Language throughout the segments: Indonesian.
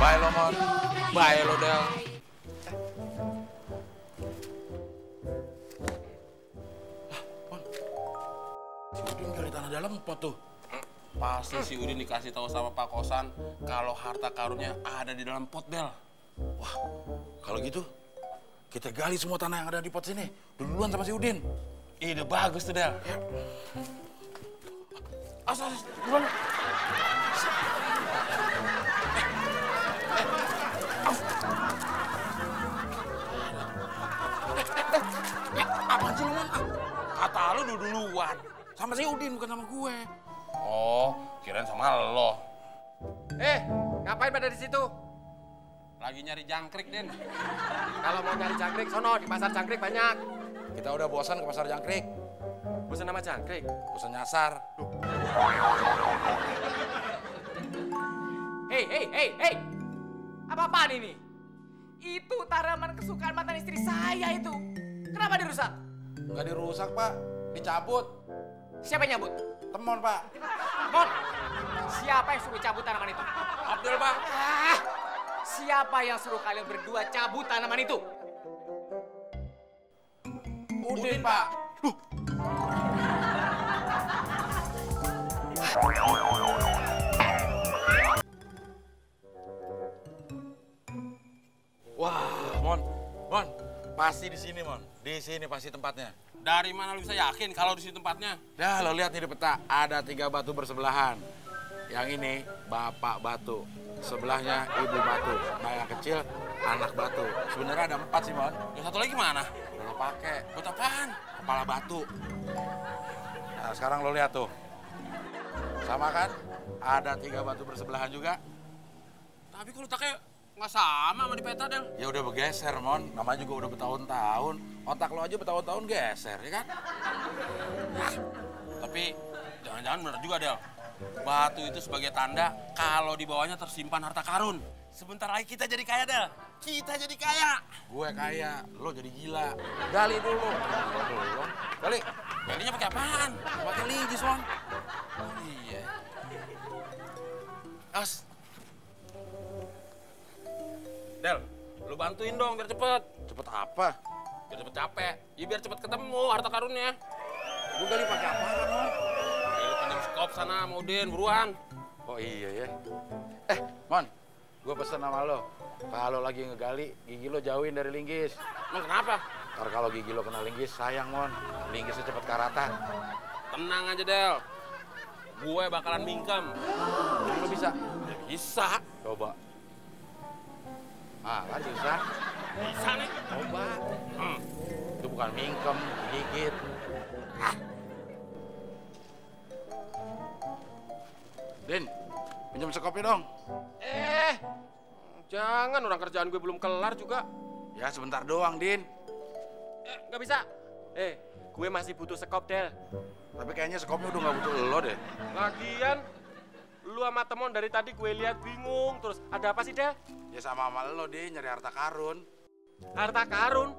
Bye lo, Mon. Bye lo, Del. Mon. Si Udin gali tanah dalam pot tuh. Pasti si Udin dikasih tahu sama Pak Kosan kalau harta karunnya ada di dalam pot, Del. Wah, kalau gitu kita gali semua tanah yang ada di pot sini. Duluan sama si Udin. Ide bagus tuh, Del. Ya. Duluan. Apaan sih lu, Mon? Kata lu duluan. Sama si Udin, bukan sama gue. Oh, kirain sama lo. Ngapain pada di situ? Lagi nyari jangkrik, Den. Kalau mau nyari jangkrik, sono di pasar jangkrik banyak. Kita udah bosan ke pasar jangkrik. Bosan nama jangkrik? Bosan nyasar. Hei. Apa-apaan ini? Itu tanaman kesukaan mantan istri saya itu. Kenapa dirusak? Nggak dirusak, Pak. Dicabut. Siapa yang nyabut? Temon, Pak. Mon, siapa yang suruh cabut tanaman itu? Abdul, Pak. Siapa yang suruh kalian berdua cabut tanaman itu? Udin, Pak. Wah, Mon. Pasti di sini, Mon. Di sini pasti tempatnya. Dari mana lu bisa yakin kalau di sini tempatnya? Dah, lo lihat nih di peta. Ada 3 batu bersebelahan. Yang ini bapak batu. Sebelahnya ibu batu. Nah, yang kecil anak batu. Sebenarnya ada 4 sih, Mon. Yang satu lagi mana? Udah lo pakai. Buat apaan? Kepala batu. Nah, sekarang lo lihat tuh. Sama kan? Ada 3 batu bersebelahan juga. Tapi kalau letaknya nggak sama di peta, Del. Ya udah bergeser, Mon. Namanya juga udah bertahun-tahun. Otak lo aja bertahun-tahun geser, ya kan? Tapi jangan-jangan bener juga, Del. Batu itu sebagai tanda kalau di bawahnya tersimpan harta karun. Sebentar lagi kita jadi kaya, Del. Kita jadi kaya. Gue kaya, lo jadi gila. Gali dulu. Gali. Galinya pakai apaan? Pakai linggis, Mon. Oh, iya. As. Del, lu bantuin dong biar cepet. Cepet apa? Biar cepet capek. Ya biar cepet ketemu harta karunnya. Gue gali pakai apaan, Mon? Ya, lu pinjam skop sana sama Udin, buruan. Oh iya ya. Mon, gue pesen sama lo. Kalau lagi ngegali, gigi lo jauhin dari linggis. Emang kenapa? Ntar kalau gigi lo kena linggis, sayang, Mon. Linggisnya cepet karatan. Tenang aja, Del. Gue bakalan mingkem. Jadi lo bisa? Ya, bisa. Coba. Ah, kan bisa. Bisa nih. Coba. Itu bukan mingkem, gigit. Din, pinjam sekopnya dong. Jangan, orang kerjaan gue belum kelar juga. Ya, sebentar doang, Din. Nggak bisa. Gue masih butuh sekop, Del. Tapi kayaknya sekopnya udah nggak butuh lo deh. Lagian, lu sama Temon dari tadi gue lihat bingung. Terus, ada apa sih, Del? Ya sama lo, Din, nyari harta karun. Harta karun?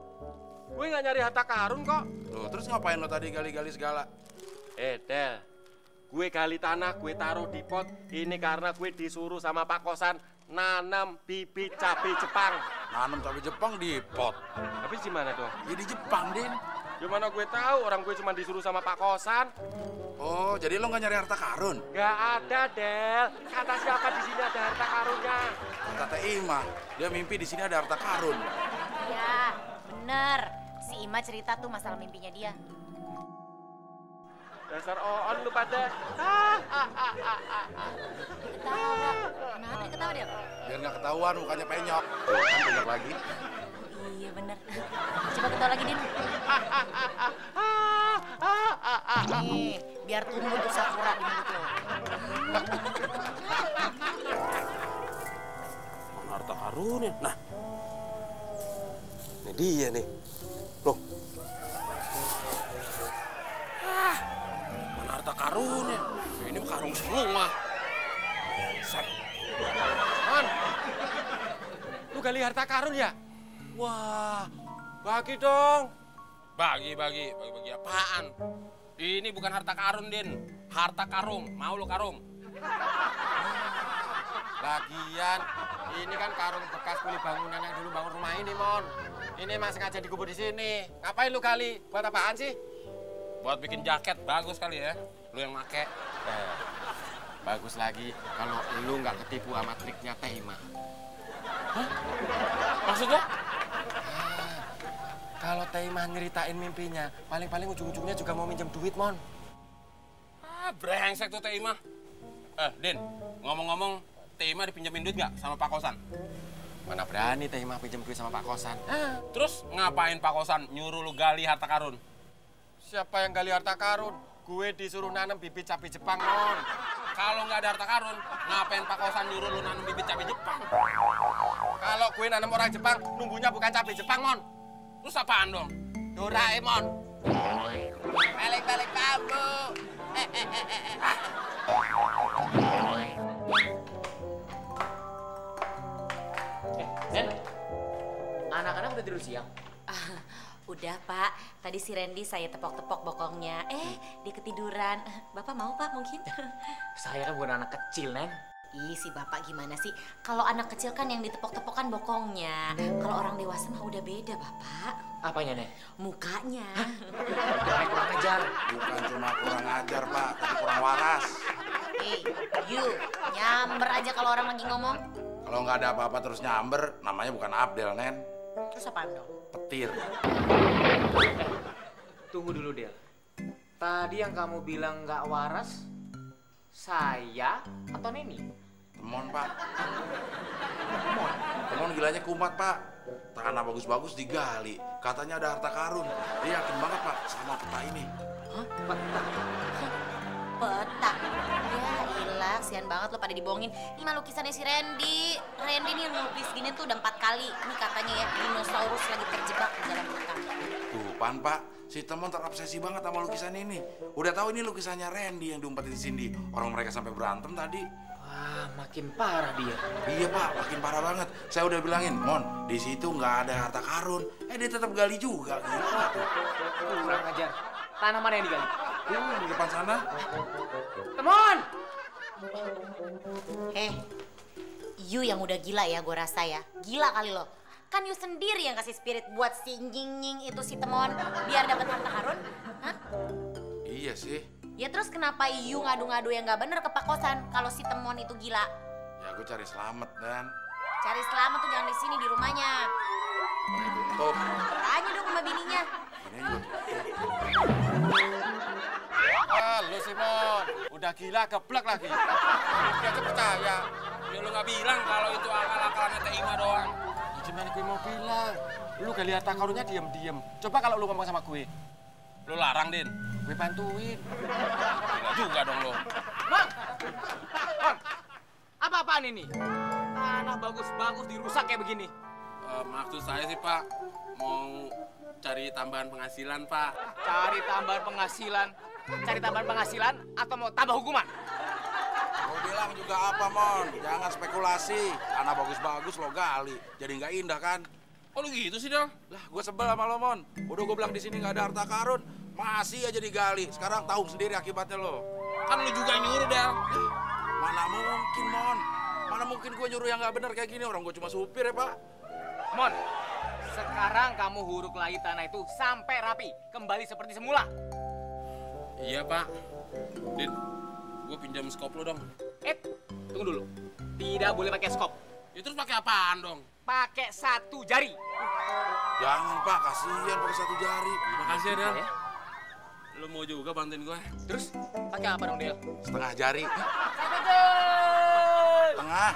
Gue nggak nyari harta karun kok. Loh, terus ngapain lo tadi gali-gali segala? Del, gue gali tanah, gue taruh di pot. Ini karena gue disuruh sama Pak Kosan nanam bibit cabai Jepang. Nanam cabai Jepang di pot. Tapi gimana dong? Ya di Jepang, Din. Gimana gue tahu, orang gue cuma disuruh sama Pak Kosan. Oh, jadi lo nggak nyari harta karun? Gak ada, Del. Kata siapa di sini ada harta karunnya? Kata Ima, dia mimpi di sini ada harta karun. Ya, bener. Si Ima cerita tuh masalah mimpinya dia. Dasar on lu pada. Ketawa. Kenapa dia ketawa dia? Biar nggak ketahuan mukanya penyok. Tuh, kan penyok lagi. Iya bener. Coba ketawa lagi, Din. Nih, biar tumbuh tuh sakura di mulut lo. Mana harta karunnya? Nah, ini dia nih. Loh. Mana harta karunnya? Ini karung semua. Set. Man, lu gali harta karun ya? Wah, bagi dong. Bagi apaan? Ini bukan harta karun, Din. Harta karung. Mau lu karung? Lagian, ini kan karung bekas kuli bangunan yang dulu bangun rumah ini, Mon. Ini masih sengaja dikubur di sini. Ngapain lu kali? Buat apaan sih? Buat bikin jaket, bagus kali ya. Lu yang make. Bagus lagi kalau lu nggak ketipu sama triknya Teh Ima. Maksudnya? Kalau Teh Ima nyeritain mimpinya, paling-paling ujung-ujungnya juga mau minjem duit, Mon. Brengsek tuh Teh Ima. Din, ngomong-ngomong, Teh Ima dipinjemin duit nggak sama Pak Kosan? Mana berani Teh Ima pinjem duit sama Pak Kosan. Terus ngapain Pak Kosan nyuruh lu gali harta karun? Siapa yang gali harta karun? Gue disuruh nanam bibit cabai Jepang, Mon. Kalau nggak ada harta karun, ngapain Pak Kosan nyuruh lu nanam bibit cabai Jepang? Kalau gue nanam orang Jepang, numbuhnya bukan cabai Jepang, Mon. Terus apaan dong? Doraemon. Balik-balik kamu. Den, anak-anak udah tidur siang? Udah Pak, tadi si Randy saya tepok-tepok bokongnya. Dia ketiduran. Bapak mau Pak mungkin? Saya kan bukan anak kecil, Neng. Ih, si Bapak gimana sih? Kalau anak kecil kan yang ditepok-tepok kan bokongnya. Kalau orang dewasa mah udah beda, Bapak. Apanya, Neng? Mukanya. Jangan kurang ajar. Bukan cuma kurang ajar, Pak, tapi kurang waras. You nyamber aja kalau orang lagi ngomong. Kalau nggak ada apa-apa terus nyamber, namanya bukan Abdel, Nen. Terus apaan dong? Petir. Tunggu dulu, Del. Tadi yang kamu bilang nggak waras, saya atau Neni? Temon, Pak. Temon gilanya kumat, Pak. Tanah bagus-bagus digali. Katanya ada harta karun. Dia yakin banget, Pak, sama peta ini. Hah? Peta? Peta. Ya ilah, kasihan banget lo pada dibohongin. Ini mah lukisannya si Randy. Randy nih yang ngelukis gini tuh udah 4 kali. Ini katanya ya, dinosaurus lagi terjebak di dalam hutan. Tuh, Pan, Pak. Si Temon terobsesi banget sama lukisan ini. Udah tahu ini lukisannya Randy yang diumpetin Cindy. Orang mereka sampai berantem tadi. Wah, makin parah dia. Iya, Pak, makin parah banget. Saya udah bilangin, Mon, di situ nggak ada harta karun. Dia tetap gali juga. Gila tuh. Kurang ajar. Tanah mana yang digali? Di depan sana. Temon! You yang udah gila ya, gue rasa ya. Gila kali lo. Kan you sendiri yang kasih spirit buat si nying-nying itu si Temon biar dapat harta karun. Hah? Iya sih. Ya terus kenapa you ngadu-ngadu yang nggak bener ke Pak Kosan kalau si Temon itu gila? Ya, gue cari selamat, Dan. Cari selamat tuh jangan di sini, di rumahnya. Ini tutup. Tanya dong sama bininya. Ini juga tutup. Lu Simon, udah gila geblek lagi. Dia aja percaya. Ya lu nggak bilang kalau itu akal-akalannya Teh Ima doang. Ya, gimana gue mau bilang? Lu gali harta karunnya diem-diem. Coba kalau lu ngomong sama gue, Lu larang, Din. gue bantuin. Gila juga dong lu. Mon! Mon! Apa-apaan ini? Tanah bagus-bagus dirusak kayak begini. Maksud saya sih, Pak, mau cari tambahan penghasilan, Pak. Cari tambahan penghasilan. Cari tambahan penghasilan atau mau tambah hukuman? Gue bilang juga apa, Mon? Jangan spekulasi. Tanah bagus-bagus lo gali. Jadi nggak indah kan? Oh lu gitu sih, Del? Lah, gue sebel sama lo, Mon. Udah gue bilang di sini nggak ada harta karun. Masih aja digali. Sekarang tahu sendiri akibatnya lo. Kan lu juga yang nyuruh, Del. Mana mungkin, Mon? Mana mungkin gue nyuruh yang nggak bener kayak gini? Orang gue cuma supir ya, Pak. Mon, sekarang kamu huruk lagi tanah itu sampai rapi. Kembali seperti semula. Iya, Pak. Din, gue pinjam skop lu dong. Tunggu dulu. Tidak boleh pakai skop. Ya terus pakai apaan dong? Pakai 1 jari. Jangan, Pak. Kasihan pakai 1 jari. Makasih ya, Del. Ya. Lu mau juga bantuin gue? Terus pakai apa dong, Del? Setengah jari. Satu. Setengah.